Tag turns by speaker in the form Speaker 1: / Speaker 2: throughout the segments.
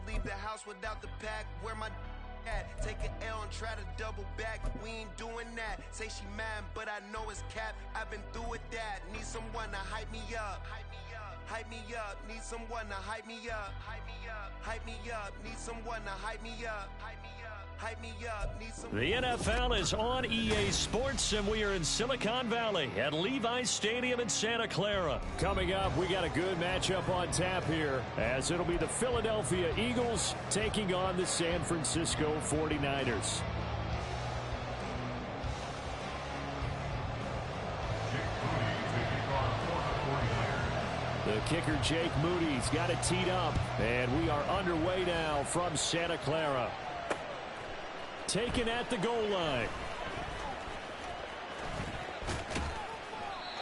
Speaker 1: leave the house without the pack. Where my at? Take an L and try to double back. We ain't doing that. Say she mad, but I know it's cap. I've been through with that. Need someone to hype me up. Hype me up. Need someone to hype me up. Hype me up. Need someone to hype me up. Hype me up. Need some.
Speaker 2: The NFL is on EA Sports, and we are in Silicon Valley at Levi's Stadium in Santa Clara. Coming up, we got a good matchup on tap here, as it'll be the Philadelphia Eagles taking on the San Francisco 49ers. The kicker, Jake Moody's got it teed up, and we are underway now from Santa Clara. Taken at the goal line.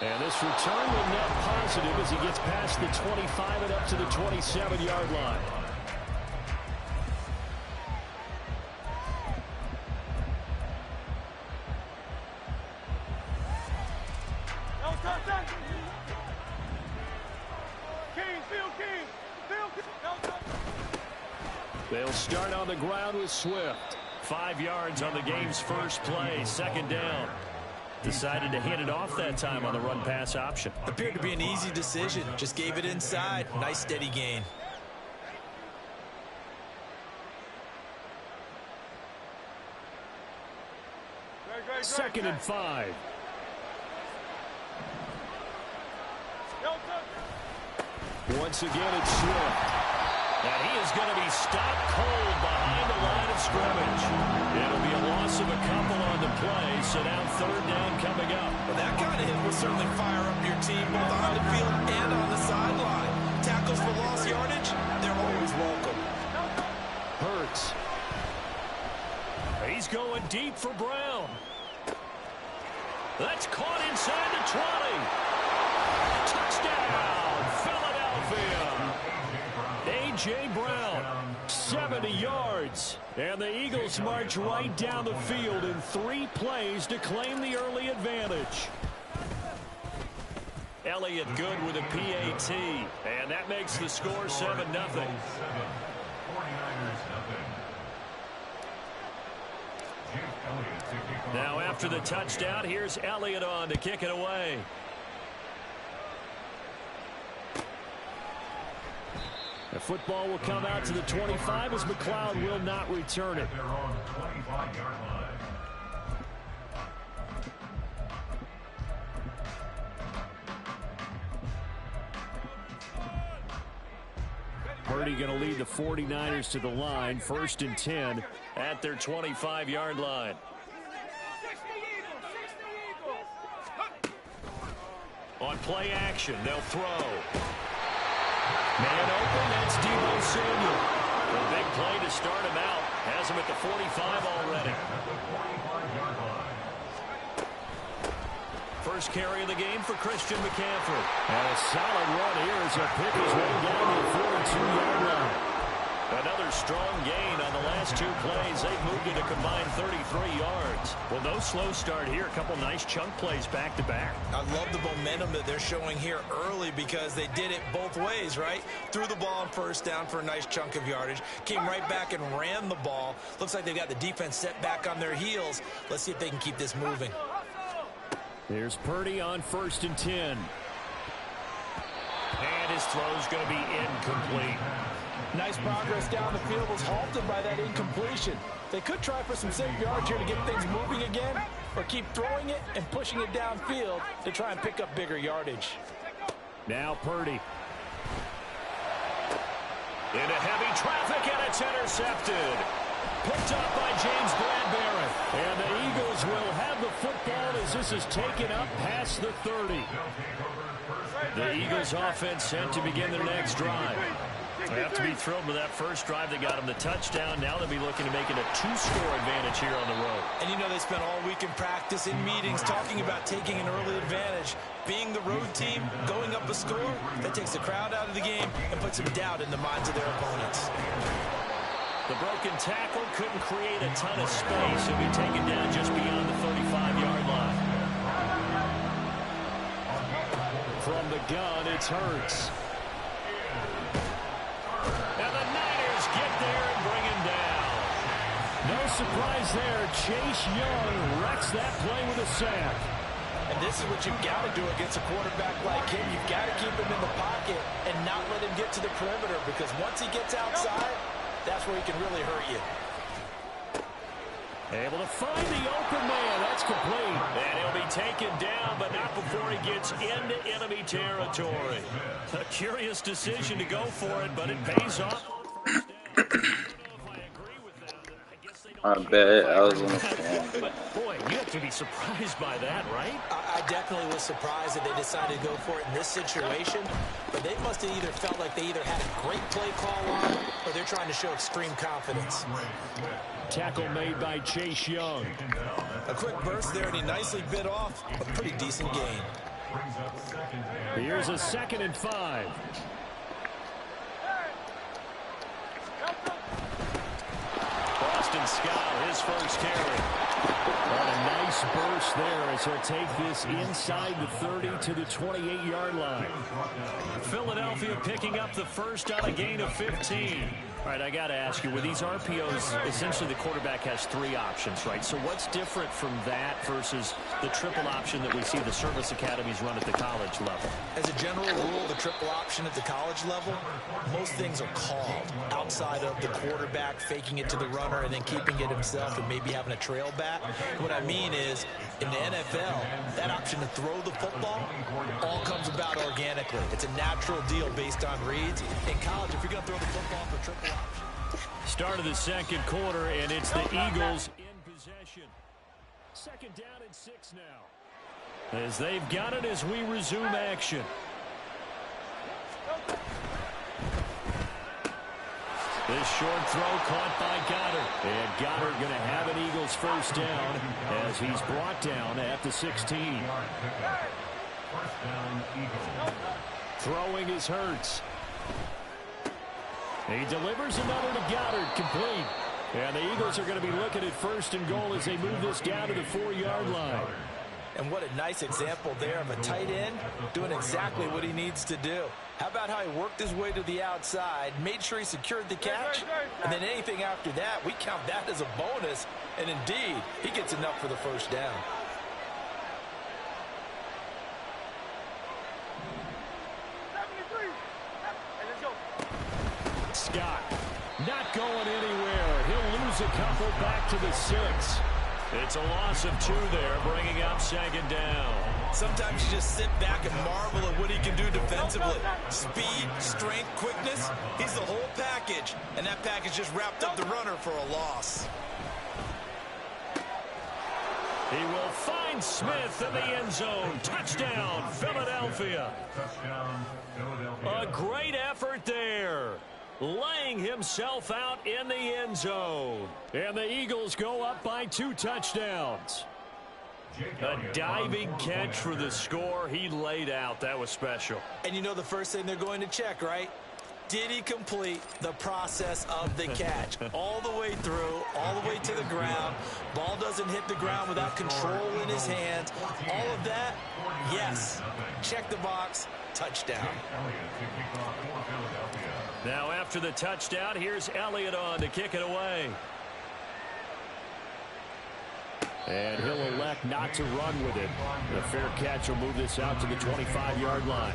Speaker 2: And this return will net positive as he gets past the 25 and up to the 27-yard line. They'll start on the ground with Swift. 5 yards on the game's first play, second down. Decided to hand it off that time on the run-pass option.
Speaker 3: Appeared to be an easy decision. Just gave it inside. Nice steady gain.
Speaker 2: Second and 5. Once again, it's Swift. And he is going to be stopped cold behind the line of scrimmage. It'll be a loss of a couple on the play, so now third down coming up.
Speaker 3: Well, that kind of hit will certainly fire up your team both on the field and on the sideline. Tackles for lost yardage, they're always welcome.
Speaker 2: Hurts. He's going deep for Brown. That's caught inside the 20. Touchdown, Philadelphia. A.J. Brown, 70 yards. And the Eagles march right down the field in 3 plays to claim the early advantage. Elliott good with a PAT. And that makes the score 7-0. Now after the touchdown, here's Elliott on to kick it away. The football will come out to the 25 as McLeod will not return it. Purdy going to lead the 49ers to the line, 1st and 10 at their 25-yard line. On play action, they'll throw. Man open, that's Deebo Samuel. A big play to start him out. Has him at the 45 already. First carry of the game for Christian McCaffrey. And a solid run here as a pick is way down to the 42-yard line. Another strong gain on the last 2 plays. They've moved it a combined 33 yards. Well, no slow start here. A couple nice chunk plays back-to-back.
Speaker 3: I love the momentum that they're showing here early because they did it both ways, right? Threw the ball on first down for a nice chunk of yardage. Came right back and ran the ball. Looks like they've got the defense set back on their heels. Let's see if they can keep this moving.
Speaker 2: There's Purdy on 1st and 10. And his throw's going to be incomplete.
Speaker 4: Nice progress down the field was halted by that incompletion. They could try for some safe yards here to get things moving again, or keep throwing it and pushing it downfield to try and pick up bigger yardage.
Speaker 2: Now Purdy. Into heavy traffic, and it's intercepted. Picked up by James Bradbury. And the Eagles will have the football as this is taken up past the 30. The Eagles offense set to begin their next drive. They have to be thrilled with that first drive that got them the touchdown. Now they'll be looking to make it a 2-score advantage here on the road.
Speaker 3: And you know they spent all week in practice, in meetings, talking about taking an early advantage. Being the road team, going up a score, that takes the crowd out of the game and puts some doubt in the minds of their opponents.
Speaker 2: The broken tackle couldn't create a ton of space. He'll be taken down just beyond the 35-yard line. From the gun, it's Hurts. And the Niners get surprise there. Chase Young wrecks that play with a sack.
Speaker 4: And this is what you've got to do against a quarterback like him. You've got to keep him in the pocket and not let him get to the perimeter, because once he gets outside, that's where he can really hurt you.
Speaker 2: Able to find the open man. That's complete. And he'll be taken down, but not before he gets into enemy territory. A curious decision to go for it, but it pays off.
Speaker 5: I bet I was on the phone.
Speaker 2: But boy, you have to be surprised by that, right?
Speaker 4: I definitely was surprised that they decided to go for it in this situation, but they must have either felt like they either had a great play call on, or they're trying to show extreme confidence.
Speaker 2: Tackle made by Chase Young.
Speaker 3: A quick burst there, and he nicely bit off a pretty decent gain.
Speaker 2: Here's a 2nd and 5. Boston Scott, his first carry. And a nice burst there as he'll take this inside the 30 to the 28-yard line. Philadelphia picking up the first on a gain of 15. All right, I got to ask you, with these RPOs, essentially the quarterback has 3 options, right? So what's different from that versus the triple option that we see the service academies run at the college level?
Speaker 3: As a general rule, the triple option at the college level, most things are called outside of the quarterback faking it to the runner and then keeping it himself and maybe having a trail back. What I mean is, in the NFL, that option to throw the football all comes about organically. It's a natural deal based on reads. In college, if you're going to throw the football for triple option.
Speaker 2: Start of the 2nd quarter, and it's the Eagles in possession. 2nd down and 6 now. As they've got it as we resume action. This short throw caught by Goddard. And Goddard going to have an Eagles first down as he's brought down at the 16. Throwing is Hurts. He delivers another to Goddard, complete. And the Eagles are going to be looking at 1st and goal as they move this down to the 4-yard line.
Speaker 3: And what a nice example there of a tight end doing exactly what he needs to do. How about how he worked his way to the outside, made sure he secured the catch, and then anything after that, we count that as a bonus. And indeed, he gets enough for the first down.
Speaker 2: Scott not going anywhere. He'll lose a couple back to the 6. It's a loss of 2 there, bringing up 2nd down.
Speaker 3: Sometimes you just sit back and marvel at what he can do defensively. Speed, strength, quickness, he's the whole package. And that package just wrapped up the runner for a loss.
Speaker 2: He will find Smith in the end zone. Touchdown, Philadelphia. A great effort there. Laying himself out in the end zone. And the Eagles go up by 2 touchdowns. A diving catch for the score. He laid out. That was special.
Speaker 3: And you know the first thing they're going to check, right? Did he complete the process of the catch? All the way through, all the way to the ground. Ball doesn't hit the ground without control in his hands. All of that, yes. Check the box. Touchdown.
Speaker 2: Now after the touchdown, here's Elliott on to kick it away. And he'll elect not to run with it. The fair catch will move this out to the 25-yard line.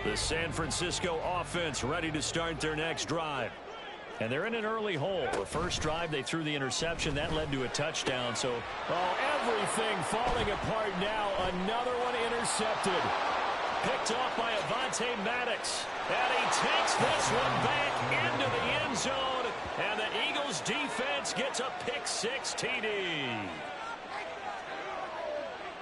Speaker 2: The San Francisco offense ready to start their next drive. And they're in an early hole. The first drive, they threw the interception. That led to a touchdown. So, everything falling apart now. Another one intercepted. Picked off by Avonte Maddox. And he takes this one back into the end zone. And the Eagles defense gets a pick-6 TD.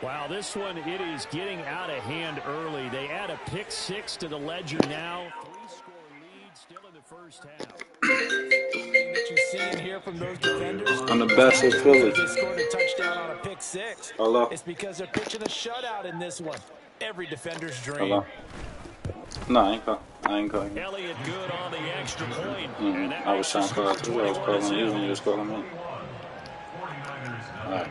Speaker 2: Wow, this one, it is getting out of hand early. They add a pick-6 to the ledger now. 3-score lead still in the first half.
Speaker 4: That you see and hear from those defenders.
Speaker 5: I'm the best in Philly.
Speaker 4: They scored a touchdown on a pick-6.
Speaker 5: Hello.
Speaker 4: It's because they're pitching a shutout in this one. Every defender's dream.
Speaker 5: Hello. No, I ain't call. I ain't calling you.
Speaker 2: Elliott good on the extra point.
Speaker 5: I was trying to call you. I was calling you when you was calling me. All right.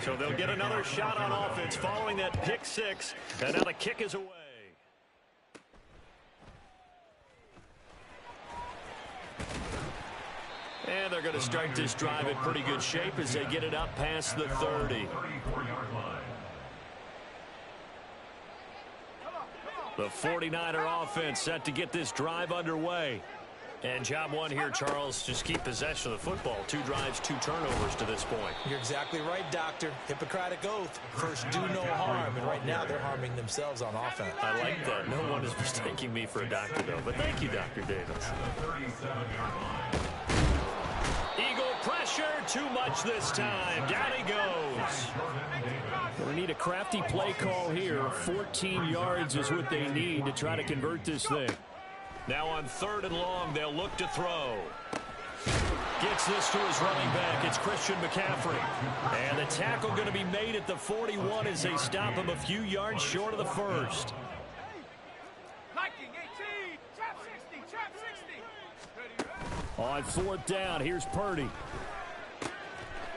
Speaker 2: So they'll get another shot on offense following that pick six. And now the kick is away. And they're going to start this drive in pretty good shape as they get it up past the 30. The 49er offense set to get this drive underway. And job one here, Charles, just keep possession of the football. 2 drives, 2 turnovers to this point.
Speaker 3: You're exactly right, Doctor. Hippocratic oath. First, do no harm. And right now, they're harming themselves on offense.
Speaker 2: I like that. No one is mistaking me for a doctor, though. But thank you, Dr. Davis. Eagle pressure. Too much this time. Down he goes. We need a crafty play call here. 14 yards is what they need to try to convert this thing. Now on 3rd and long, they'll look to throw. Gets this to his running back. It's Christian McCaffrey. And the tackle going to be made at the 41 as they stop him a few yards short of the first. On 4th down, here's Purdy.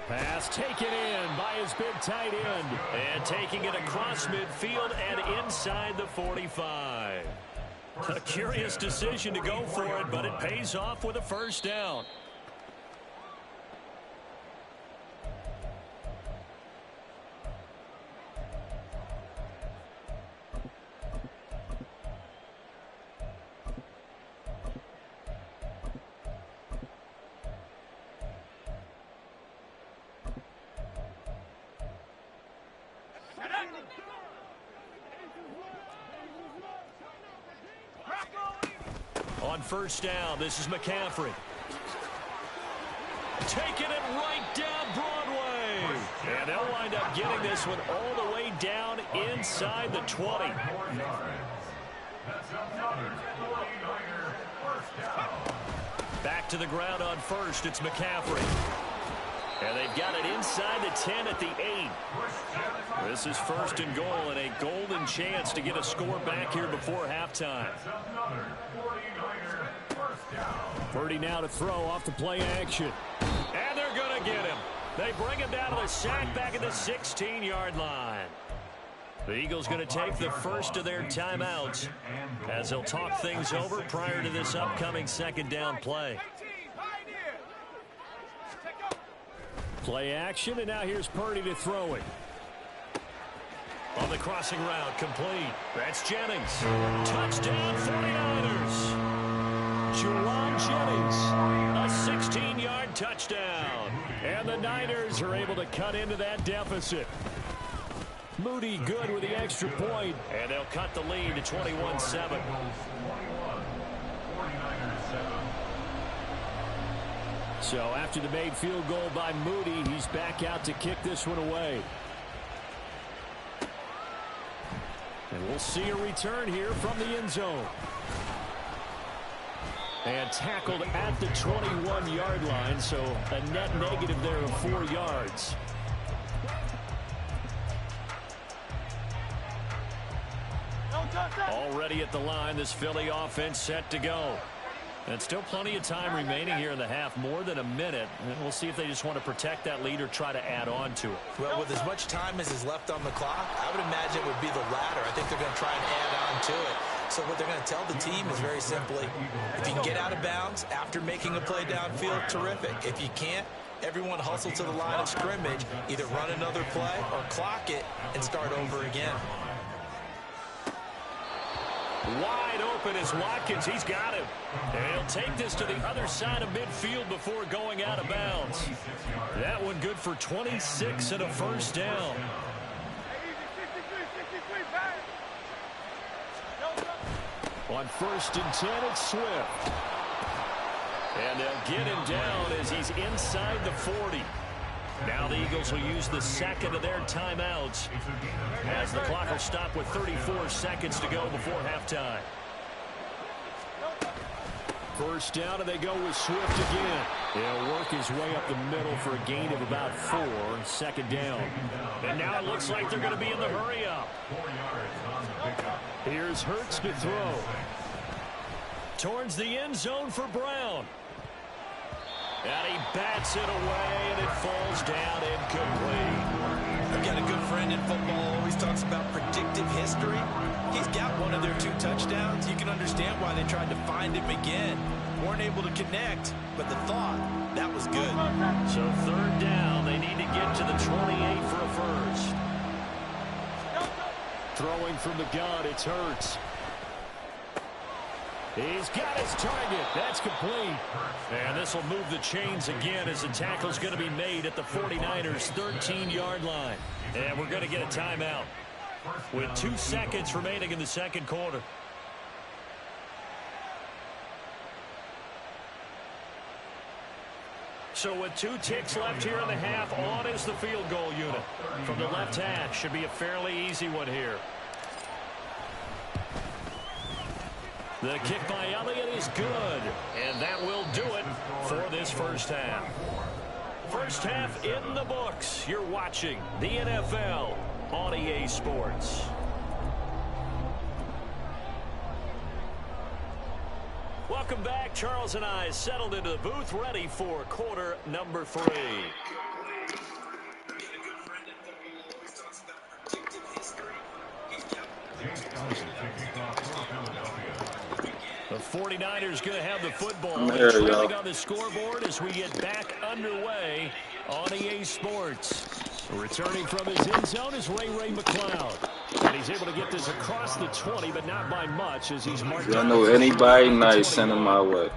Speaker 2: Pass taken in by his big tight end. And taking it across midfield and inside the 45. A curious decision to go for it, but it pays off with a first down. On 1st down, this is McCaffrey. Taking it right down Broadway. And they'll wind up getting this one all the way down inside the 20. Back to the ground on 1st, it's McCaffrey. And they've got it inside the 10 at the 8. This is 1st and goal and a golden chance to get a score back here before halftime. Purdy now to throw off the play action. And they're going to get him. They bring him down to the sack back at the 16-yard line. The Eagles going to take the first of their timeouts as they'll talk things over prior to this upcoming 2nd down play. Play action, and now here's Purdy to throw it. On the crossing route, complete. That's Jennings. Touchdown, 49ers. Juwan Jennings, a 16-yard touchdown. And the Niners are able to cut into that deficit. Moody good with the extra point, and they'll cut the lead to 21-7. So after the made field goal by Moody, he's back out to kick this one away. And we'll see a return here from the end zone. And tackled at the 21-yard line, so a net negative there of 4 yards. Already at the line, this Philly offense set to go. And still plenty of time remaining here in the half, more than a minute. And we'll see if they just want to protect that lead or try to add on to it.
Speaker 3: Well, with as much time as is left on the clock, I would imagine it would be the latter. I think they're going to try and add on to it. So what they're going to tell the team is very simply, if you can get out of bounds after making a play downfield, terrific. If you can't, everyone hustle to the line of scrimmage, either run another play or clock it and start over again.
Speaker 2: Wide open is Watkins. He's got him. And he'll take this to the other side of midfield before going out of bounds. That one good for 26 and a first down. On 1st and 10, it's Swift. And they'll get him down as he's inside the 40. Now the Eagles will use the second of their timeouts as the clock will stop with 34 seconds to go before halftime. First down, and they go with Swift again. He'll work his way up the middle for a gain of about 4. 2nd down. And now it looks like they're going to be in the hurry up. Here's Hurts to throw. Towards the end zone for Brown. And he bats it away, and it falls down incomplete.
Speaker 3: I've got a good friend in football, always talks about predictive history. He's got one of their 2 touchdowns. You can understand why they tried to find him again. Weren't able to connect, but the thought, that was good.
Speaker 2: So 3rd down, they need to get to the 28 for a first. Throwing from the gun, it's Hurts. He's got his target. That's complete. And this will move the chains again as the tackle's going to be made at the 49ers' 13-yard line. And we're going to get a timeout with 2 seconds remaining in the second quarter. So with 2 ticks left here in the half, on is the field goal unit. From the left hash, should be a fairly easy one here. The kick by Elliott is good, and that will do it for this first half. First half in the books. You're watching the NFL on EA Sports. Welcome back. Charles and I settled into the booth, ready for quarter number 3. The 49ers going to have the football. Trailing on the scoreboard as we get back underway on EA Sports. Returning from his end zone is Ray McCloud. And he's able to get this across the 20, but not by much as he's marked.
Speaker 5: If I know anybody nice, send him my way.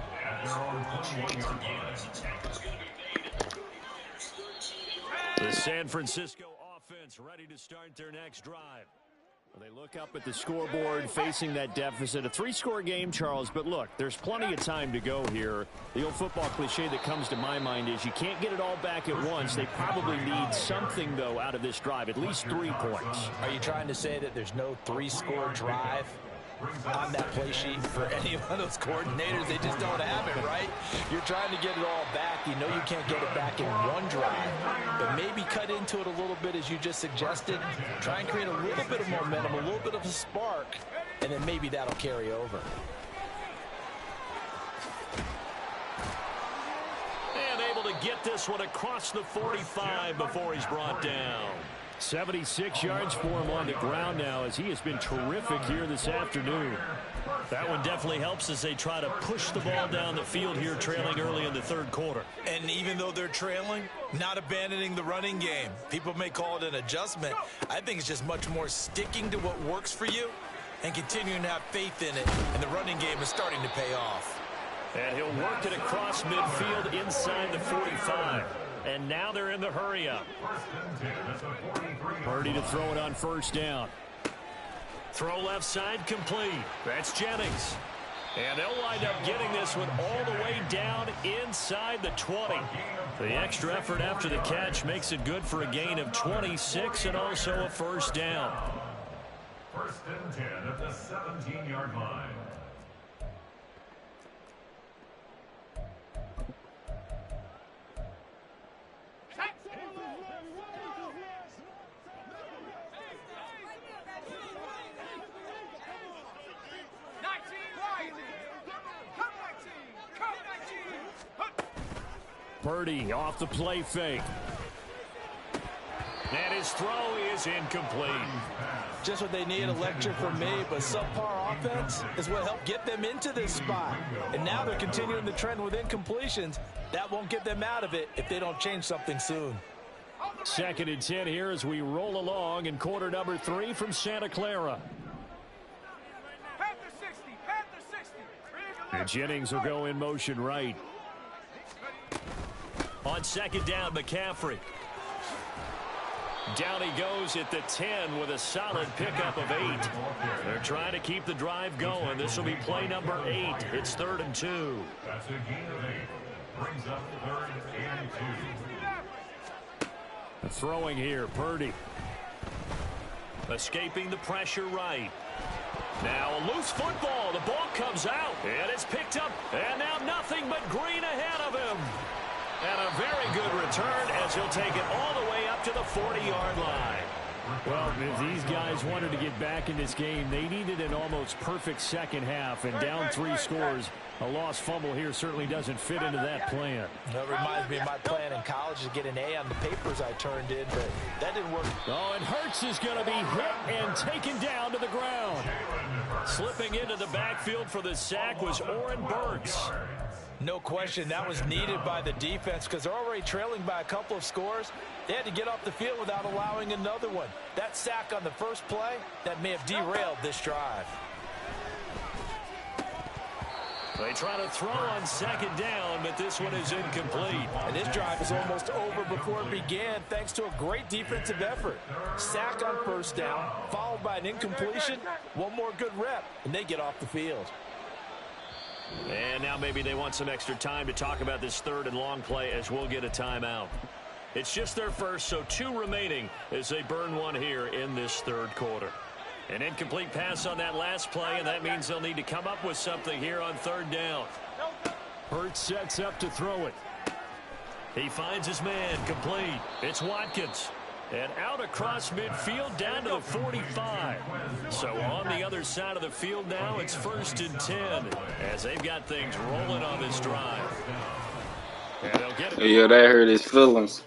Speaker 2: The San Francisco offense ready to start their next drive. Well, they look up at the scoreboard facing that deficit. A 3-score game, Charles, but look, there's plenty of time to go here. The old football cliche that comes to my mind is you can't get it all back at once. They probably need something, though, out of this drive, at least 3 points.
Speaker 4: Are you trying to say that there's no 3-score drive on that play sheet for any one of those coordinators? They just don't have it, right? You're trying to get it all back. You know you can't get it back in one drive, but maybe cut into it a little bit as you just suggested. Try and create a little bit of momentum, a little bit of a spark, and then maybe that'll carry over.
Speaker 2: And able to get this one across the 45 before he's brought down. 76 yards for him on the ground now as he has been terrific here this afternoon. That one definitely helps as they try to push the ball down the field here, trailing early in the 3rd quarter.
Speaker 3: And even though they're trailing, not abandoning the running game. People may call it an adjustment. I think it's just much more sticking to what works for you and continuing to have faith in it. And the running game is starting to pay off.
Speaker 2: And he'll work it across midfield inside the 45. And now they're in the hurry-up. Purdy to throw it on 1st down. Throw left side complete. That's Jennings. And they'll wind up getting this one all the way down inside the 20. The extra effort after the catch makes it good for a gain of 26 and also a 1st down.
Speaker 6: 1st and 10 at the 17-yard line.
Speaker 2: Purdy off the play fake. And his throw is incomplete.
Speaker 4: Just what they need, a lecture from me, but subpar offense is what helped get them into this spot. And now they're continuing the trend with incompletions. That won't get them out of it if they don't change something soon.
Speaker 2: 2nd and 10 here as we roll along in quarter number 3 from Santa Clara. And Jennings will go in motion right. On 2nd down, McCaffrey. Down he goes at the 10 with a solid pickup of 8. They're trying to keep the drive going. This will be play number 8. It's 3rd and 2.
Speaker 6: That's a gain of 8. Brings up 3rd and 2.
Speaker 2: Throwing here, Purdy. Escaping the pressure right. Now a loose football. The ball comes out, and it's picked up. And now nothing but green ahead of him. And a very good return as he'll take it all the way up to the 40-yard line. Well, if these guys wanted to get back in this game, they needed an almost perfect second half, and down 3 scores. A lost fumble here certainly doesn't fit into that plan.
Speaker 4: That reminds me of my plan in college to get an A on the papers I turned in, but that didn't work.
Speaker 2: Oh, and Hurts is going to be hit and taken down to the ground. Slipping into the backfield for the sack was Oren Burks.
Speaker 4: No question, that was needed by the defense because they're already trailing by a couple of scores. They had to get off the field without allowing another one. That sack on the first play, that may have derailed this drive.
Speaker 2: They try to throw on second down, but this one is incomplete.
Speaker 4: And this drive is almost over before it began thanks to a great defensive effort. Sack on first down, followed by an incompletion, one more good rep, and they get off the field.
Speaker 2: And now maybe they want some extra time to talk about this 3rd and long play as we'll get a timeout. It's just their first, so 2 remaining as they burn one here in this 3rd quarter. An incomplete pass on that last play, and that means they'll need to come up with something here on 3rd down. Hurts sets up to throw it. He finds his man, complete. It's Watkins. And out across midfield down to the 45. So on the other side of the field now, it's 1st and 10 as they've got things rolling on this drive. And they'll get it.
Speaker 5: Yeah, that hurt his feelings.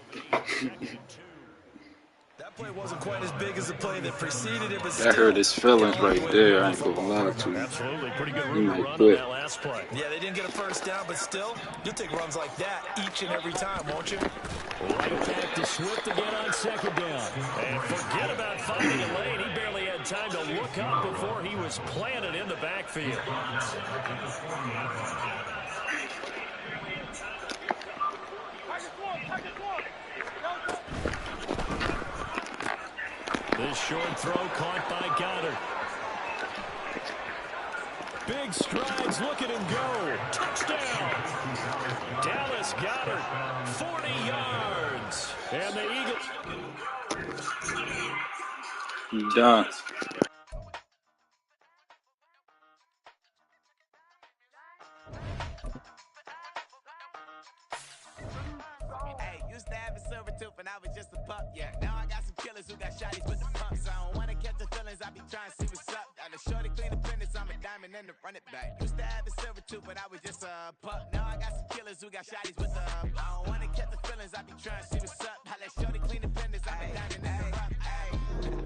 Speaker 3: That play wasn't quite as big as the play that preceded it, but
Speaker 5: That hurt his feelings right there. I ain't gonna lie to you.
Speaker 2: Absolutely. Pretty good room to run on that last play.
Speaker 3: Yeah, they didn't get a first down, but still, you'll take runs like that each and every time, won't you?
Speaker 2: Right back to Swift again on second down. And forget about finding a lane. He barely had time to look up before he was planted in the backfield. This short throw caught by Goddard. Big strides, look at him go. Touchdown. Dallas Goedert, 40 yards. And the Eagles.
Speaker 5: Done.
Speaker 7: Hey, used to have a silver tooth and I was just a pup, yeah. Now I got some killers who got shotties with the pumps. I don't wanna catch the feelings, I be trying to see what's up. Got a shorty clean the fitness, I'm a diamond and to run it back. Used to have a silver tooth, but I was just a pup. Now I got some killers who got shotties with the I don't wanna catch the feelings, I be trying to see what's up. I let shorty clean the fitness, I'm a diamond and to run it.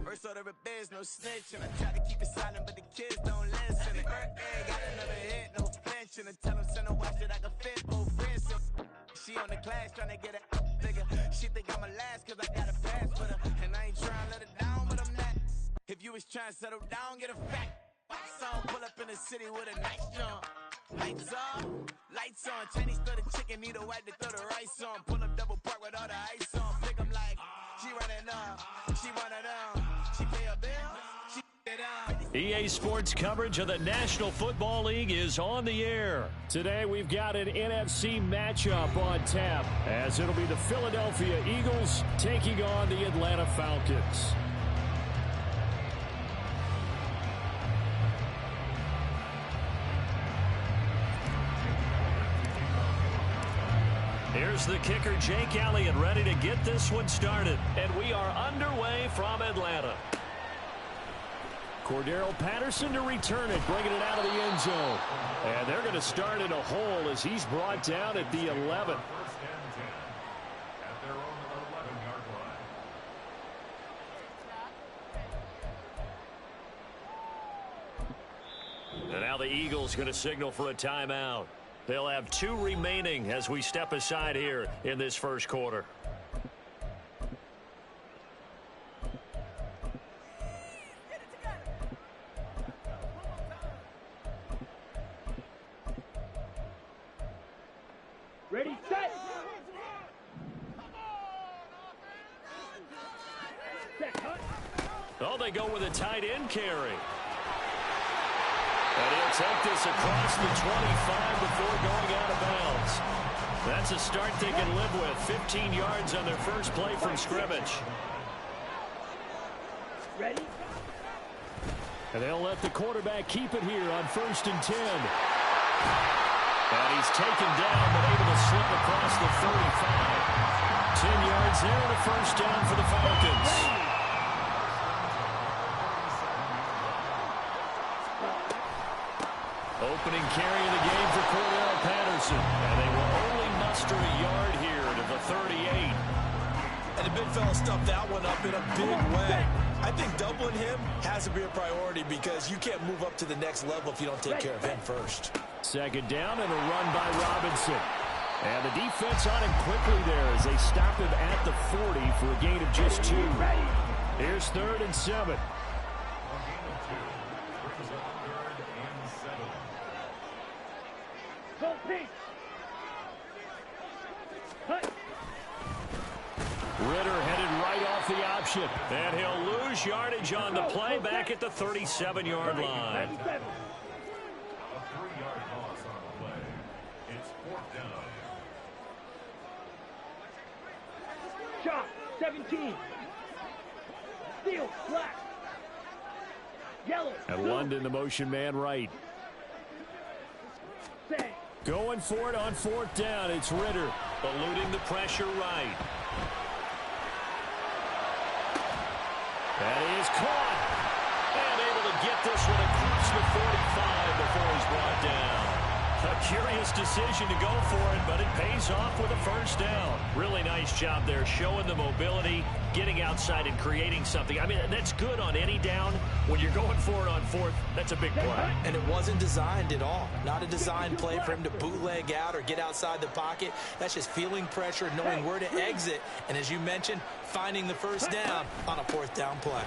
Speaker 7: First order of biz, no snitching. I try to keep it silent, but the kids don't listen. And birthday, got another hit, no flinching. And tell them send a watch that I can fit, both friends. She on the class trying to get it nigga. She think I'm a last cause I got a pass with her. And I ain't trying to let it down, but I'm not. If you was trying to settle down, get a fat song. Pull up in the city with a nice jump. Lights on, Chinese throw the chicken, need a wipe to throw the rice on. Pull up double park with all the ice on. Pick 'em like, she running up, she running down. She pay a bill, she it up.
Speaker 2: EA Sports coverage of the National Football League is on the air. Today we've got an NFC matchup on tap as it'll be the Philadelphia Eagles taking on the Atlanta Falcons. Here's the kicker, Jake Elliott, ready to get this one started. And we are underway from Atlanta. Cordero Patterson to return it, bringing it out of the end zone. And they're going to start in a hole as he's brought down at the 11. And now the Eagles going to signal for a timeout. They'll have 2 remaining as we step aside here in this first quarter.
Speaker 8: Ready, set!
Speaker 2: Oh, they go with a tight end carry. And he'll take this across the 25 before going out of bounds. That's a start they can live with. 15 yards on their first play from scrimmage.
Speaker 8: Ready?
Speaker 2: And they'll let the quarterback keep it here on 1st and 10. And he's taken down but able to slip across the 35. 10 yards there and a first down for the Falcons. opening carry of the game for Cordero Patterson. And they will only muster a yard here to the 38.
Speaker 3: And the big fella stuffed that one up in a big way. I think doubling him has to be a priority because you can't move up to the next level if you don't take care of him first.
Speaker 2: Second down and a run by Robinson. And the defense on him quickly there as they stop him at the 40 for a gain of just 2. Here's 3rd and 7. Ritter headed right off the option. And he'll lose yardage on the play back at the 37-yard line.
Speaker 6: A 3-yard loss on the play. It's 4th down.
Speaker 8: Shot, 17. Steal, black. Yellow.
Speaker 2: And London, the motion man right. Going for it on 4th down. It's Ritter eluding the pressure right. That is caught. And able to get this one across the 45 before he's brought down. A curious decision to go for it, but it pays off with a first down. Really nice job there, showing the mobility, getting outside and creating something. I mean, that's good on any down. When you're going for it on 4th, that's a big play.
Speaker 3: And it wasn't designed at all. Not a design play for him to bootleg out or get outside the pocket. That's just feeling pressure, knowing where to exit, and as you mentioned, finding the first down on a 4th down play.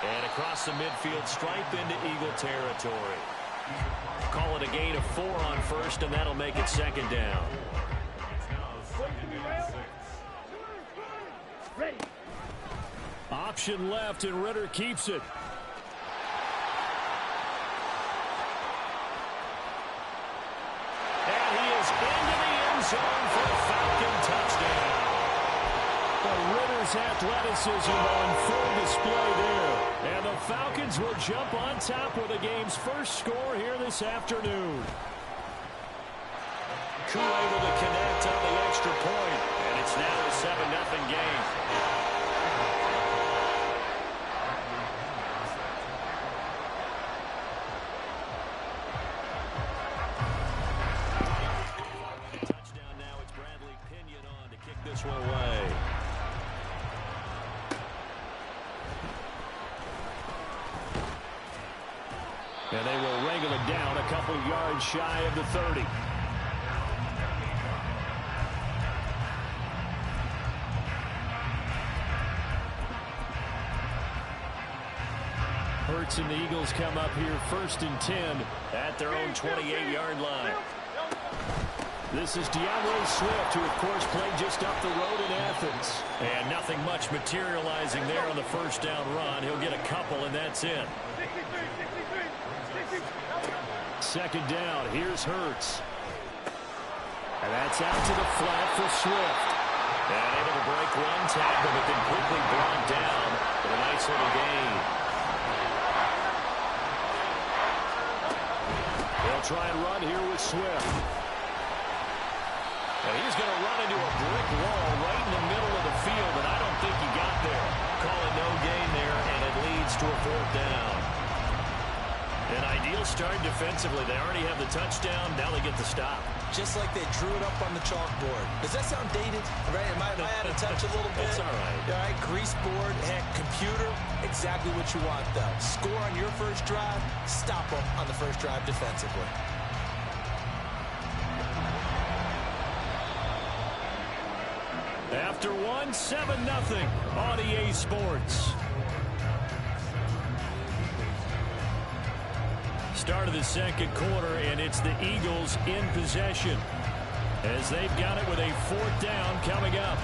Speaker 2: And across the midfield stripe into Eagle territory. Call it a gain of 4 on 1st, and that'll make it 2nd down.
Speaker 8: Ready.
Speaker 2: Option left, and Ritter keeps it. And he is into the end zone for a Falcon touchdown. Ritter's athleticism on full display there. And the Falcons will jump on top with the game's first score here this afternoon. Koo able to connect on the extra point, and it's now a 7-0 game. Touchdown now, it's Bradley Pinion on to kick this one away. And they will wrangle it down a couple yards shy of the 30. Hurts and the Eagles come up here 1st and 10 at their own 28-yard line. This is DeAndre Swift, who, of course, played just up the road in Athens. And nothing much materializing there on the first down run. He'll get a couple, and that's it. 2nd down. Here's Hurts. And that's out to the flat for Swift. And able to break one tackle, but then quickly brought down with a nice little gain. They'll try and run here with Swift. And he's going to run into a brick wall right in the middle of the field, but I don't think he got there. Call it no gain there, and it leads to a 4th down. An ideal start defensively. They already have the touchdown. Now they get the stop.
Speaker 3: Just like they drew it up on the chalkboard. Does that sound dated? Right? Am I out of touch a little bit?
Speaker 2: It's all right.
Speaker 3: All right, grease board, heck, computer, exactly what you want, though. Score on your first drive, stop them on the first drive defensively.
Speaker 2: After one, 7-0 on EA Sports. Start of the second quarter, and it's the Eagles in possession as they've got it with a 4th down coming up.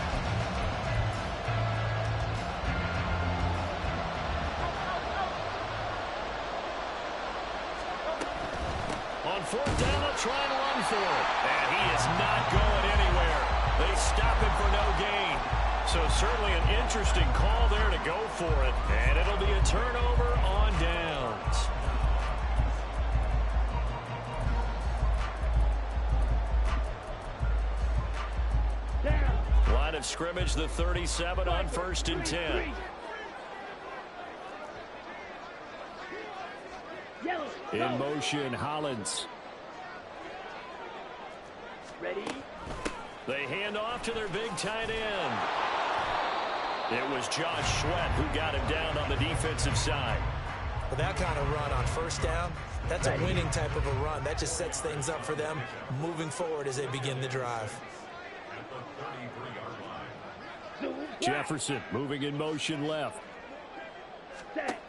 Speaker 2: On 4th down, they'll try and run for it. And he is not going anywhere. They stop him for no gain. So certainly an interesting call there to go for it. And it'll be a turnover on downs. Line of scrimmage, the 37 on 1st and 10.
Speaker 8: Yellow.
Speaker 2: In motion, Hollins.
Speaker 8: Ready?
Speaker 2: They hand off to their big tight end. It was Josh Sweat who got him down on the defensive side.
Speaker 3: Well, that kind of run on first down, that's a winning type of a run. That just sets things up for them moving forward as they begin the drive.
Speaker 2: Jefferson moving in motion left.
Speaker 8: Set.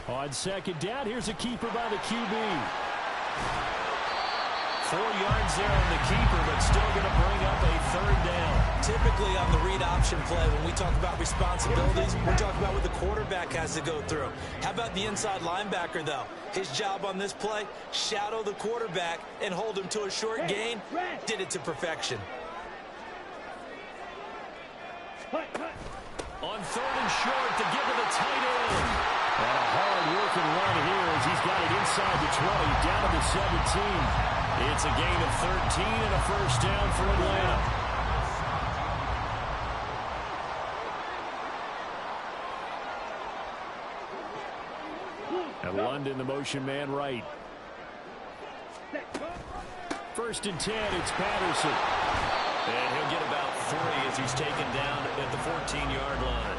Speaker 2: On second down, here's a keeper by the QB. 4 yards there on the keeper, but still going to bring up a third down.
Speaker 3: Typically on the read option play, when we talk about responsibilities, we're talking about what the quarterback has to go through. How about the inside linebacker, though? His job on this play, shadow the quarterback and hold him to a short gain. Did it to perfection.
Speaker 2: On third and short to give it the tight end. And a hard-working run here as he's got it inside the 20, down to the 17. It's a gain of 13 and a first down for Atlanta. And London, the motion man right. First and 10, it's Patterson. And he'll get about 3 as he's taken down at the 14-yard line.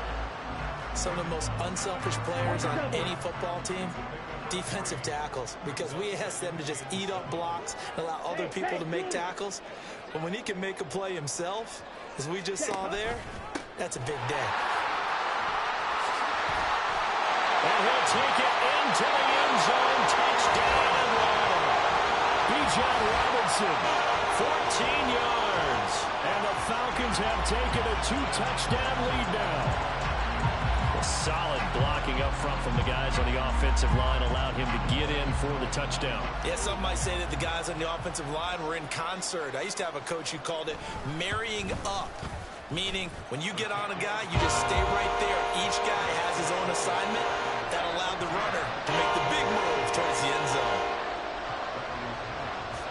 Speaker 3: Some of the most unselfish players on any football team, defensive tackles, because we ask them to just eat up blocks and allow other people to make tackles. But when he can make a play himself, as we just saw there, that's a big day.
Speaker 2: And he'll take it into the end zone. Touchdown, Atlanta. Bijan Robinson, 14 yards. And the Falcons have taken a 2-touchdown lead now. Solid blocking up front from the guys on the offensive line allowed him to get in for the touchdown.
Speaker 3: Yeah, some might say that the guys on the offensive line were in concert. I used to have a coach who called it marrying up, meaning when you get on a guy, you just stay right there. Each guy has his own assignment. That allowed the runner to make the big move towards the end zone.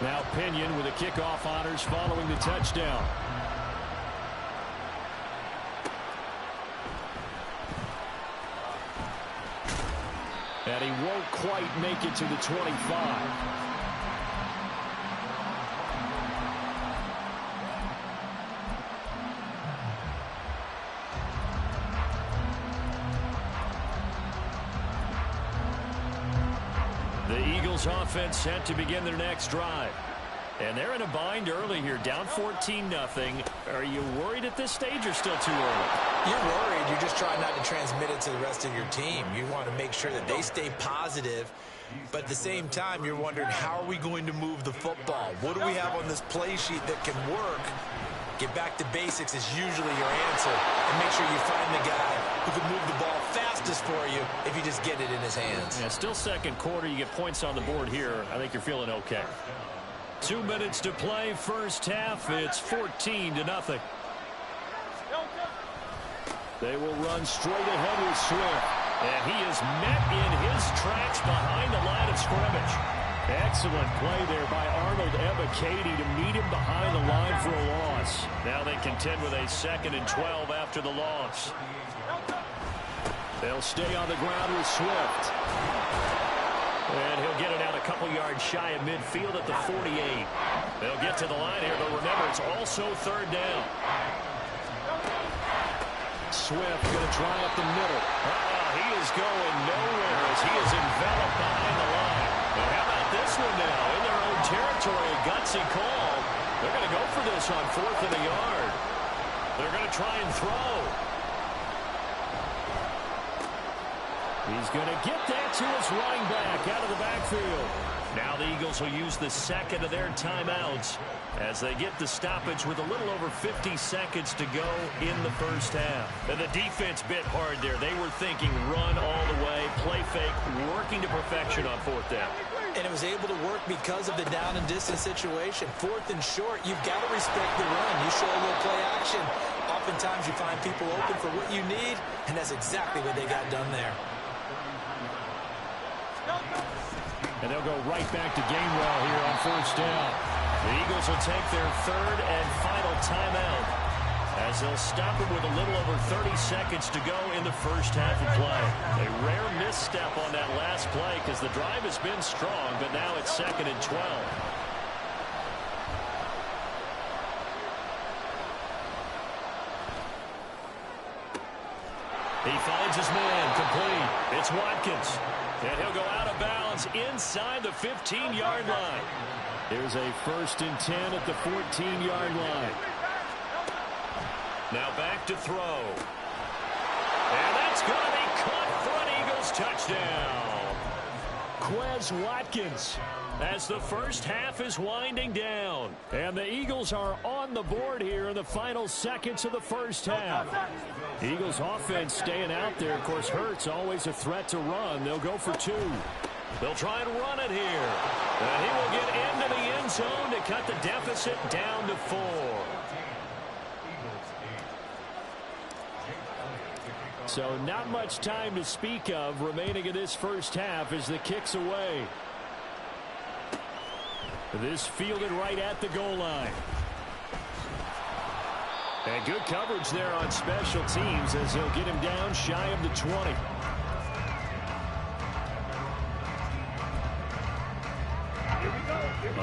Speaker 2: Now Pinion with the kickoff honors following the touchdown. And he won't quite make it to the 25. The Eagles offense set to begin their next drive. And they're in a bind early here, down 14-0. Are you worried at this stage or still too early?
Speaker 3: You're worried. You're just trying not to transmit it to the rest of your team. You want to make sure that they stay positive. But at the same time, you're wondering, how are we going to move the football? What do we have on this play sheet that can work? Get back to basics is usually your answer. And make sure you find the guy who can move the ball fastest for you if you just get it in his hands.
Speaker 2: Yeah, still second quarter. You get points on the board here. I think you're feeling okay. 2 minutes to play, first half. It's 14-0. They will run straight ahead with Swift. And he is met in his tracks behind the line of scrimmage. Excellent play there by Arnold Ebiketie to meet him behind the line for a loss. Now they contend with a 2nd and 12 after the loss. They'll stay on the ground with Swift. And he'll get it out a couple yards shy of midfield at the 48. They'll get to the line here, but remember, it's also third down. Swift going to try up the middle. He is going nowhere as he is enveloped behind the line. And how about this one now? In their own territory, a gutsy call. They're going to go for this on 4th and a yard. They're going to try and throw. He's going to get that to his running back out of the backfield. Now the Eagles will use the second of their timeouts as they get the stoppage with a little over 50 seconds to go in the first half. And the defense bit hard there. They were thinking run all the way, play fake, working to perfection on 4th down.
Speaker 3: And it was able to work because of the down and distance situation. 4th and short, you've got to respect the run. You show a little play action. Oftentimes you find people open for what you need, and that's exactly what they got done there.
Speaker 2: And they'll go right back to Gainwell here on 1st down. The Eagles will take their 3rd and final timeout. as they'll stop him with a little over 30 seconds to go in the first half of play. A rare misstep on that last play because the drive has been strong, but now it's 2nd and 12. He finds his man complete. It's Watkins. And he'll go out of bounds inside the 15-yard line. Here's a 1st and 10 at the 14-yard line. Now back to throw. And that's going to be caught for an Eagles touchdown. Quez Watkins as the first half is winding down. And the Eagles are on the board here in the final seconds of the first half. Eagles offense staying out there. Of course, Hurts always a threat to run. They'll go for 2. They'll try and run it here. And he will get into the end zone to cut the deficit down to 4. So not much time to speak of remaining in this first half as the kick's away. This fielded right at the goal line. And good coverage there on special teams as they'll get him down shy of the 20.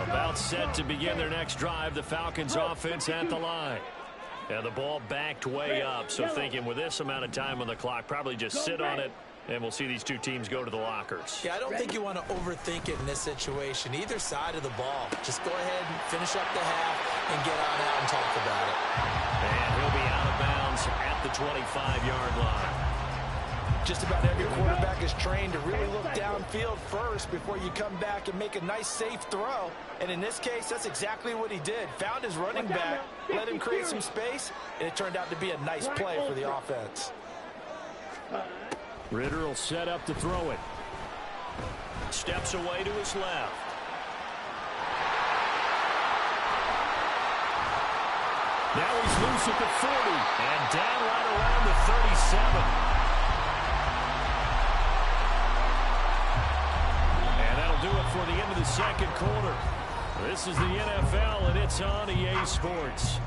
Speaker 2: About set to begin their next drive, the Falcons offense at the line. And the ball backed way up, so thinking with this amount of time on the clock, probably just sit on it, and we'll see these two teams go to the lockers.
Speaker 3: Yeah, I don't think you want to overthink it in this situation. Either side of the ball. Just go ahead and finish up the half and get on out and talk about it.
Speaker 2: And he'll be out of bounds at the 25-yard line.
Speaker 4: Just about every quarterback is trained to really look downfield first before you come back and make a nice, safe throw. And in this case, that's exactly what he did. Found his running back, let him create some space, and it turned out to be a nice play for the offense.
Speaker 2: Ritter will set up to throw it. Steps away to his left. Now he's loose at the 40 and down right around the 37. And that'll do it for the end of the second quarter. This is the NFL, and it's on EA Sports.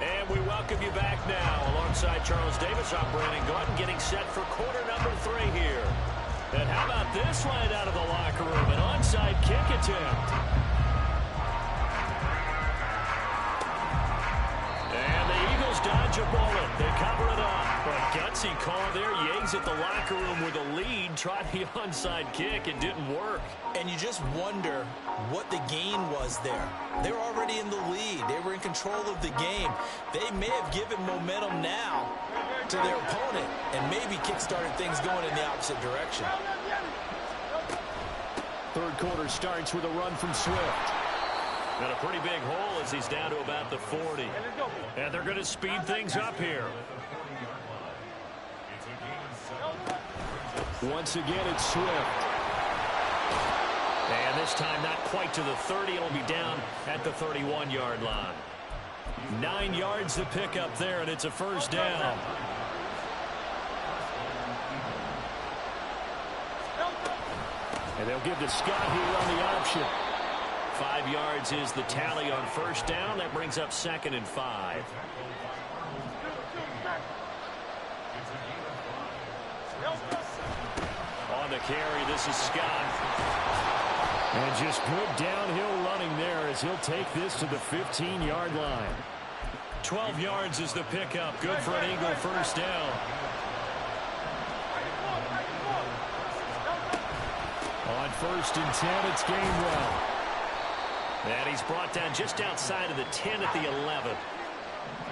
Speaker 2: And we welcome you back now. Alongside Charles Davis, I'm Brandon Gordon, getting set for quarter number 3 here. And how about this right out of the locker room? An onside kick attempt. And the Eagles dodge a bullet. They cover it up. But gutsy call there. Yates at the locker room with a lead. Tried the onside kick. It didn't work.
Speaker 3: And you just wonder what the gain was there. They were already in the lead. They were in control of the game. They may have given momentum now to their opponent and maybe kick-started things going in the opposite direction.
Speaker 2: Third quarter starts with a run from Swift. And a pretty big hole as he's down to about the 40. And they're going to speed things up here. Once again, it's Swift. And this time not quite to the 30. It'll be down at the 31-yard line. 9 yards to pick up there, and it's a first down. And they'll give to Scott here on the option. 5 yards is the tally on first down. That brings up 2nd and 5. On the carry, this is Scott. And just good downhill running there as he'll take this to the 15-yard line. 12 yards is the pickup. Good for an Eagle first down. On 1st and 10, it's Gainwell. And he's brought down just outside of the 10 at the 11.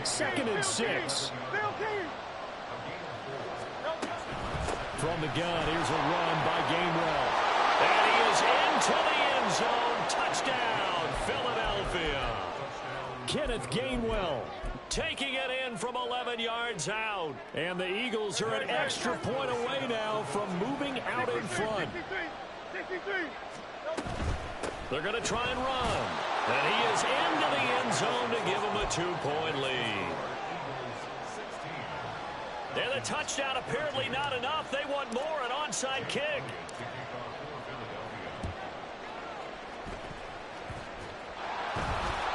Speaker 2: 2nd and 6. From the gun, here's a run by Gainwell. And he is into the end zone. Touchdown, Philadelphia. Kenneth Gainwell taking it in from 11 yards out. And the Eagles are an extra point away now from moving out in front. They're going to try and run. And he is into the end zone to give them a 2-point lead. And the touchdown apparently not enough. They want more, an onside kick.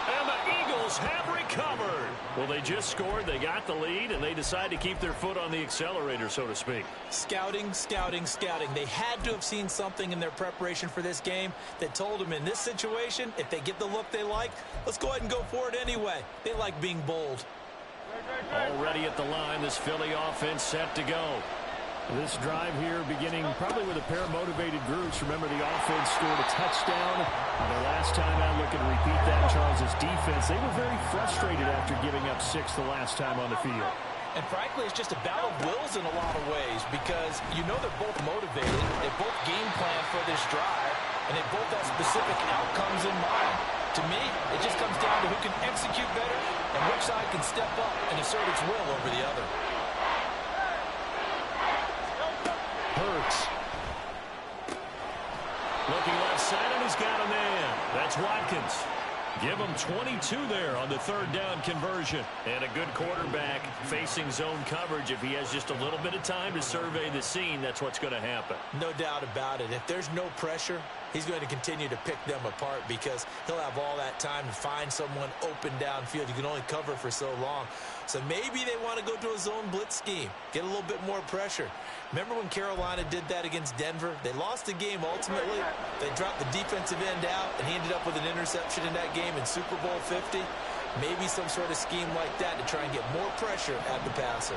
Speaker 2: And the Eagles have recovered. Well, they just scored, they got the lead, and they decide to keep their foot on the accelerator, so to speak.
Speaker 4: Scouting, scouting, scouting. They had to have seen something in their preparation for this game that told them in this situation, if they get the look they like, let's go ahead and go for it anyway. They like being bold.
Speaker 2: Already at the line, this Philly offense set to go. This drive here beginning probably with a pair of motivated groups. Remember, the offense scored a touchdown. The last time out, looking to repeat that, Charles' defense, they were very frustrated after giving up 6 the last time on the field.
Speaker 4: And frankly, it's just a battle of wills in a lot of ways because you know they're both motivated. They both game plan for this drive, and they both have specific outcomes in mind. To me, it just comes down to who can execute better and which side can step up and assert its will over the other.
Speaker 2: Hurts. Looking left side, and he's got a man. That's Watkins. Give him 22 there on the third down conversion. And a good quarterback facing zone coverage. If he has just a little bit of time to survey the scene, that's what's going to happen.
Speaker 4: No doubt about it. If there's no pressure, he's going to continue to pick them apart because he'll have all that time to find someone open downfield. You can only cover for so long. So maybe they want to go to a zone blitz scheme, get a little bit more pressure. Remember when Carolina did that against Denver? They lost the game ultimately. They dropped the defensive end out, and he ended up with an interception in that game in Super Bowl 50. Maybe some sort of scheme like that to try and get more pressure at the passer.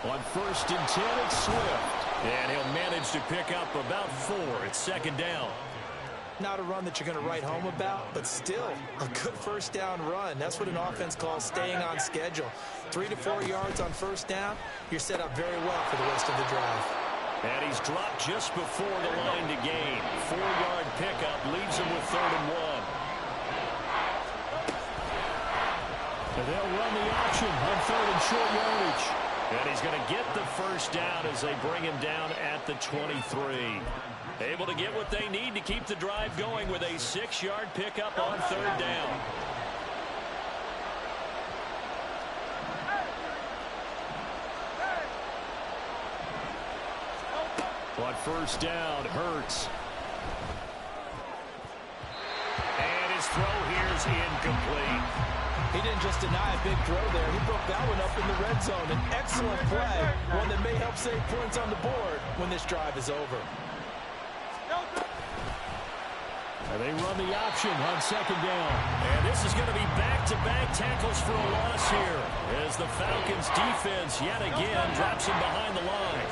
Speaker 2: On 1st and 10, it's Swift. And he'll manage to pick up about 4. It's 2nd down.
Speaker 4: Not a run that you're going to write home about, but still a good first down run. That's what an offense calls staying on schedule. 3 to 4 yards on first down, you're set up very well for the rest of the drive.
Speaker 2: And he's dropped just before the line to gain. 4-yard pickup leaves him with 3rd and 1. And they'll run the option on 3rd and short yardage. And he's going to get the first down as they bring him down at the 23. Able to get what they need to keep the drive going with a 6-yard pickup on 3rd down. On 1st down, Hurts. And his throw here is incomplete.
Speaker 4: He didn't just deny a big throw there. He broke that one up in the red zone. An excellent play, one that may help save points on the board when this drive is over.
Speaker 2: And they run the option on 2nd down. And this is going to be back-to-back tackles for a loss here as the Falcons defense yet again drops him behind the line.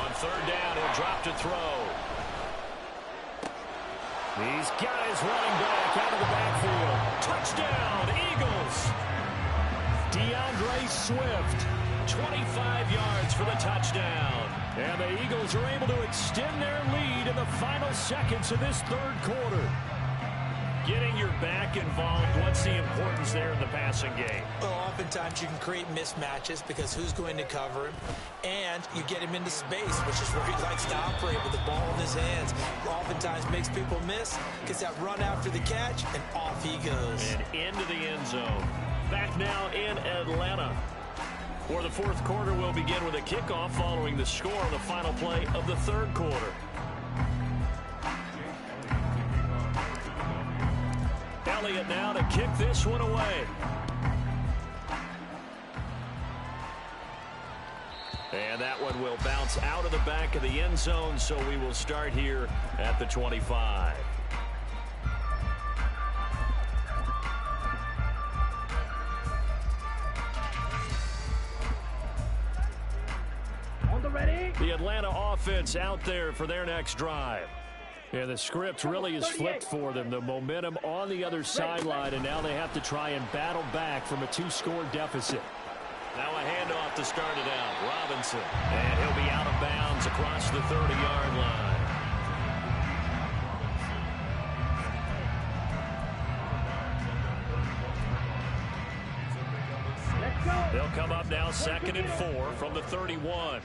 Speaker 2: On 3rd down, he'll drop to throw. These guys running back out of the backfield. Touchdown, Eagles. DeAndre Swift, 25 yards for the touchdown. And the Eagles are able to extend their lead in the final seconds of this 3rd quarter. Getting your back involved, what's the importance there in the passing game?
Speaker 4: Well, oftentimes you can create mismatches because who's going to cover him, and you get him into space, which is where he likes to operate with the ball in his hands. Oftentimes makes people miss, gets that run after the catch, and off he goes.
Speaker 2: And into the end zone. Back now in Atlanta. For the 4th quarter, we'll begin with a kickoff following the score on the final play of the 3rd quarter. Elliott now to kick this one away. And that one will bounce out of the back of the end zone, so we will start here at the 25. The Atlanta offense out there for their next drive. And the script really is flipped for them. The momentum on the other sideline, and now they have to try and battle back from a 2-score deficit. Now a handoff to start it out. Robinson. And he'll be out of bounds across the 30-yard line. They'll come up now 2nd and 4 from the 31.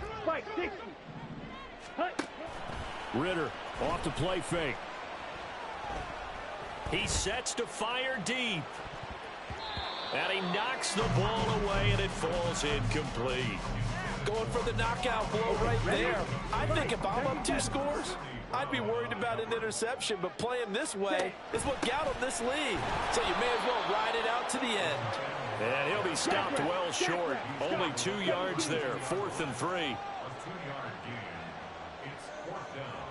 Speaker 2: Ritter off the play fake. He sets to fire deep. And he knocks the ball away, and it falls incomplete.
Speaker 4: Going for the knockout blow right there. I think if I'm up 2 scores, I'd be worried about an interception, but playing this way is what got him this lead. So you may as well ride it out to the end.
Speaker 2: And he'll be stopped well short. Only 2 yards there, 4th and 3.
Speaker 6: A 2-yard gain. It's 4th down.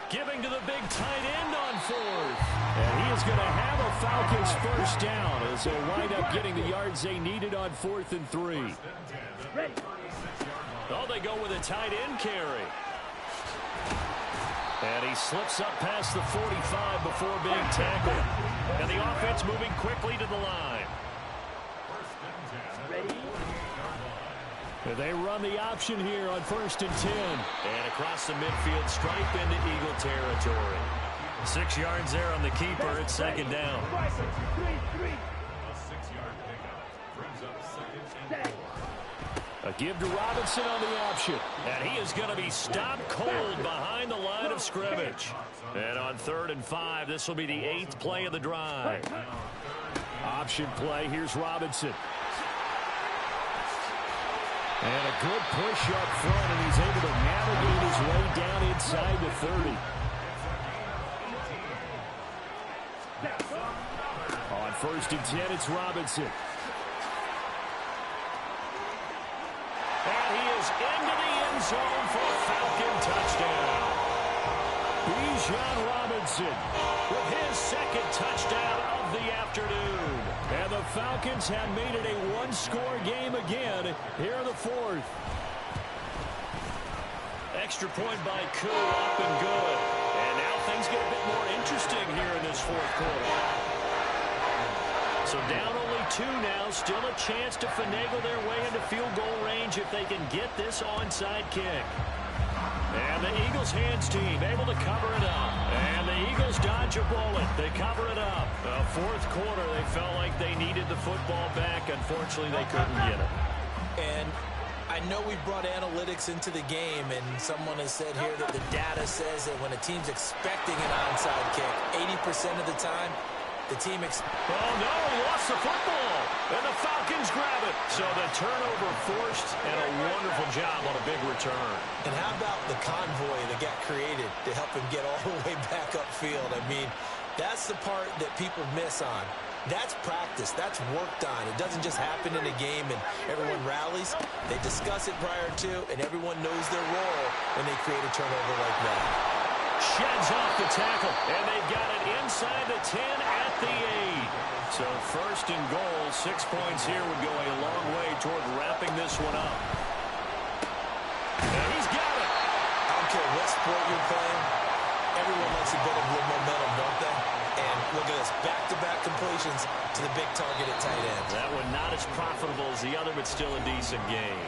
Speaker 2: Giving to the big tight end on 4th. And he is going to have a Falcons first down as they'll wind up getting the yards they needed on 4th and 3. Oh, they go with a tight end carry. And he slips up past the 45 before being tackled. And the offense moving quickly to the line. And they run the option here on 1st and 10. And across the midfield stripe into Eagle territory. 6 yards there on the keeper. It's 2nd down.
Speaker 6: A 6-yard pickup brings up 2nd and 4.
Speaker 2: A give to Robinson on the option. And he is going to be stopped cold behind the line of scrimmage. And on 3rd and 5, this will be the 8th play of the drive. Option play. Here's Robinson. And a good push up front, and he's able to navigate his way down inside the 30. On 1st and 10, it's Robinson. And he is into the end zone for a Falcon touchdown. Bijan Robinson with his 2nd touchdown of the afternoon. And the Falcons have made it a 1-score game again here in the 4th. Extra point by Koo, up and good. And now things get a bit more interesting here in this 4th quarter. So down only 2 now, still a chance to finagle their way into field goal range if they can get this onside kick. And the Eagles hands team able to cover it up. And the Eagles dodge a bullet. They cover it up. The 4th quarter, they felt like they needed the football back. Unfortunately, they couldn't get it.
Speaker 3: And I know we brought analytics into the game, and someone has said here that the data says that when a team's expecting an onside kick, 80% of the time, the team
Speaker 2: oh, no, he lost the football. And the Falcons grab it. So the turnover forced, and a wonderful job on a big return.
Speaker 3: And how about the convoy that got created to help him get all the way back upfield? I mean, that's the part that people miss on. That's practice. That's worked on. It doesn't just happen in a game and everyone rallies. They discuss it prior to, and everyone knows their role when they create a turnover like that.
Speaker 2: Sheds off the tackle, and they've got it inside the 10 at the 8. So 1st and goal, 6 points here would go a long way toward wrapping this one up. And he's got it.
Speaker 3: I don't care what sport you're playing. Everyone likes a bit of real momentum, don't they? And look at this, back-to-back completions to the big target at tight end.
Speaker 2: That one not as profitable as the other, but still a decent game.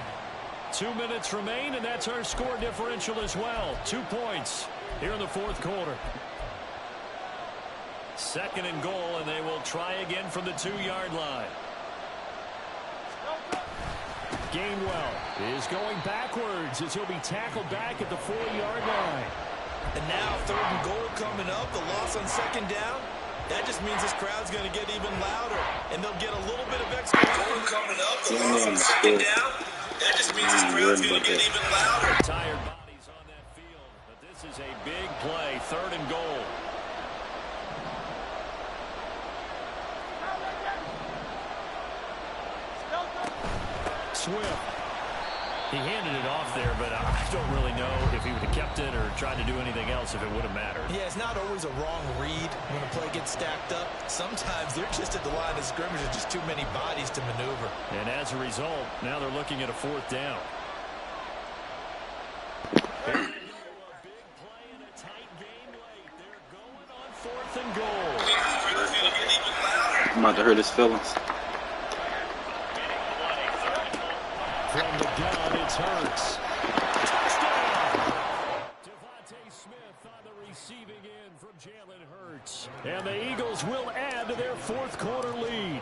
Speaker 2: 2 minutes remain, and that's our score differential as well. 2 points here in the 4th quarter. 2nd and goal, and they will try again from the 2-yard line. Gainwell is going backwards as he'll be tackled back at the 4-yard line.
Speaker 3: And now 3rd and goal coming up, the loss on 2nd down. That just means this crowd's going to get even louder, and they'll get a little bit of extra time coming up. The loss on 2nd down. That just means this crowd's going to get even louder.
Speaker 2: Tired bodies on that field, but this is a big play, 3rd and goal. Swift. He handed it off there, but I don't really know if he would have kept it or tried to do anything else if it would have mattered.
Speaker 3: Yeah, it's not always a wrong read when a play gets stacked up. Sometimes they're just at the line of scrimmage. There's just too many bodies to maneuver.
Speaker 2: And as a result, now they're looking at a 4th down. Big play in a tight game late. They're going on 4th and goal.
Speaker 5: I'm about to hurt his feelings.
Speaker 2: From the gun, it's Hurts. Touchdown! Devontae Smith on the receiving end from Jalen Hurts. And the Eagles will add to their 4th quarter lead.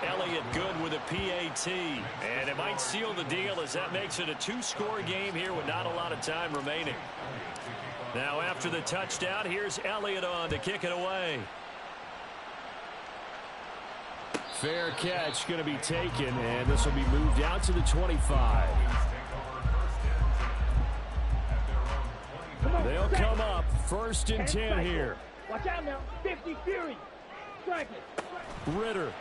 Speaker 2: Elliott good with a PAT. And it might seal the deal as that makes it a 2-score game here with not a lot of time remaining. Now after the touchdown, here's Elliott on to kick it away. Fair catch going to be taken, and this will be moved out to the 25. They'll come up 1st and 10 here.
Speaker 8: Watch out now. 50 Fury. Strike it.
Speaker 2: Ritter.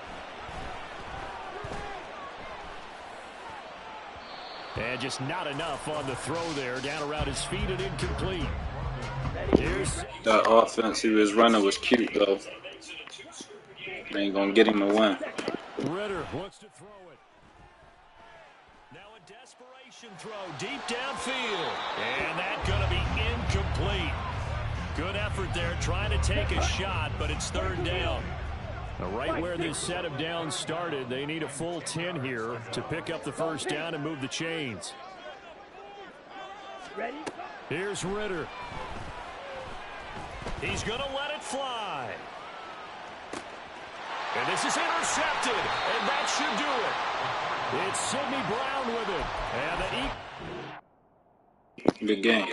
Speaker 2: And just not enough on the throw there. Down around his feet and incomplete. Here's
Speaker 5: that offense he was running was cute, though. They ain't going to get him a win.
Speaker 2: Ritter wants to throw it. Now a desperation throw deep downfield. And that's going to be incomplete. Good effort there trying to take a shot, but it's 3rd down. Now right where this set of downs started, they need a full 10 here to pick up the 1st down and move the chains.
Speaker 8: Ready?
Speaker 2: Here's Ritter. He's going to let it fly. And this is intercepted, and that should do it. It's Sidney Brown with it. And
Speaker 5: Good game.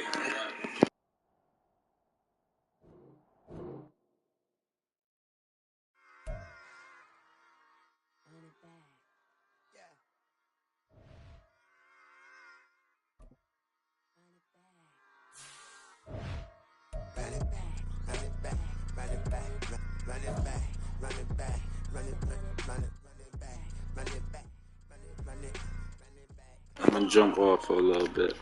Speaker 5: I'm going to jump off for a little bit.